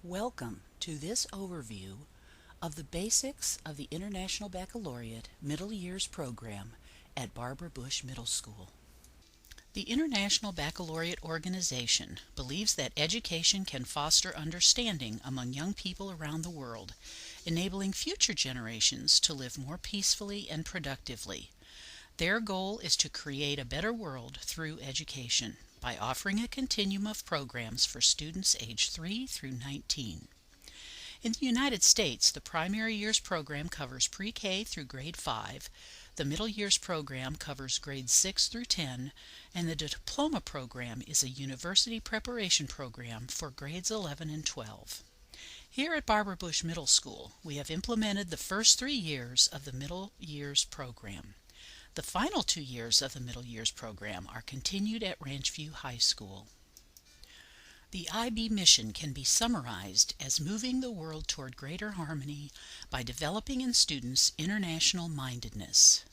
Welcome to this overview of the basics of the International Baccalaureate Middle Years program at Barbara Bush Middle School. The International Baccalaureate Organization believes that education can foster understanding among young people around the world, enabling future generations to live more peacefully and productively. Their goal is to create a better world through education by offering a continuum of programs for students aged 3 through 19. In the United States, the Primary Years program covers pre-K through grade 5, the Middle Years program covers grades 6 through 10, and the Diploma program is a university preparation program for grades 11 and 12. Here at Barbara Bush Middle School, we have implemented the first 3 years of the Middle Years program. The final 2 years of the Middle Years program are continued at Ranchview High School. The IB mission can be summarized as moving the world toward greater harmony by developing in students international mindedness.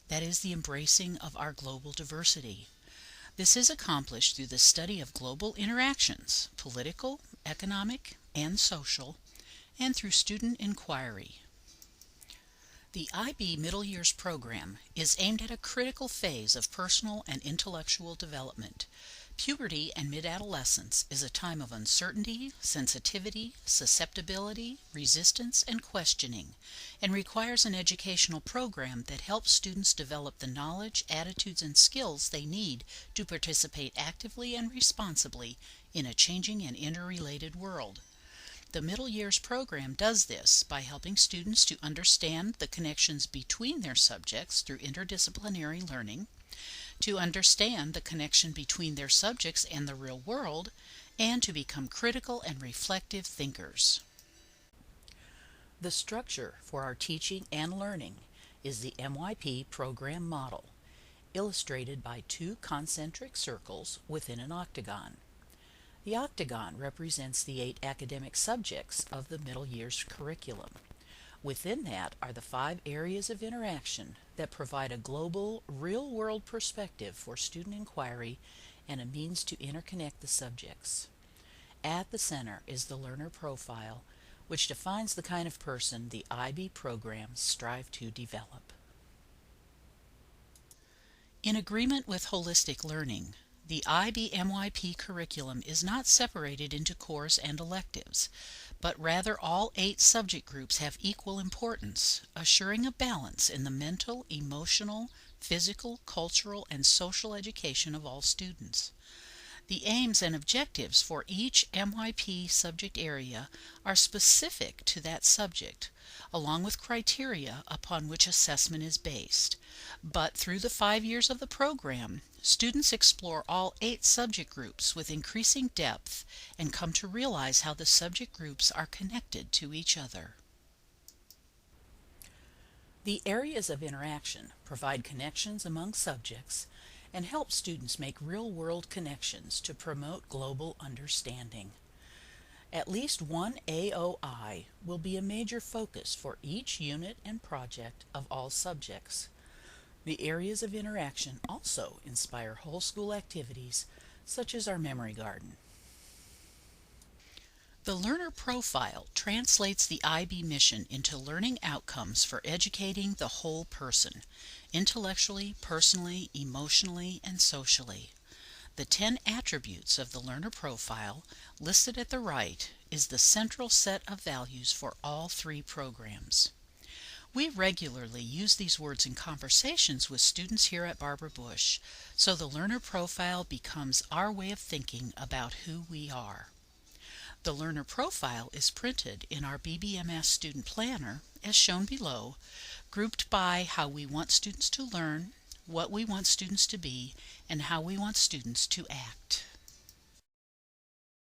That is the embracing of our global diversity. This is accomplished through the study of global interactions, political, economic, and social, and through student inquiry. The IB Middle Years program is aimed at a critical phase of personal and intellectual development. Puberty and mid-adolescence is a time of uncertainty, sensitivity, susceptibility, resistance, and questioning, and requires an educational program that helps students develop the knowledge, attitudes, and skills they need to participate actively and responsibly in a changing and interrelated world. The Middle Years program does this by helping students to understand the connections between their subjects through interdisciplinary learning, to understand the connection between their subjects and the real world, and to become critical and reflective thinkers. The structure for our teaching and learning is the MYP program model, illustrated by 2 concentric circles within an octagon. The octagon represents the 8 academic subjects of the Middle Years curriculum. Within that are the 5 areas of interaction that provide a global, real-world perspective for student inquiry and a means to interconnect the subjects. At the center is the learner profile, which defines the kind of person the IB programs strive to develop. In agreement with holistic learning, the IB MYP curriculum is not separated into cores and electives, but rather all 8 subject groups have equal importance, assuring a balance in the mental, emotional, physical, cultural, and social education of all students. The aims and objectives for each MYP subject area are specific to that subject, along with criteria upon which assessment is based. But through the 5 years of the program, students explore all 8 subject groups with increasing depth and come to realize how the subject groups are connected to each other. The areas of interaction provide connections among subjects and help students make real-world connections to promote global understanding. At least one AOI will be a major focus for each unit and project of all subjects. The areas of interaction also inspire whole school activities such as our memory garden. The learner profile translates the IB mission into learning outcomes for educating the whole person, intellectually, personally, emotionally, and socially. The 10 attributes of the learner profile, listed at the right, is the central set of values for all 3 programs. We regularly use these words in conversations with students here at Barbara Bush, so the learner profile becomes our way of thinking about who we are. The learner profile is printed in our BBMS student planner, as shown below, grouped by how we want students to learn, what we want students to be, and how we want students to act.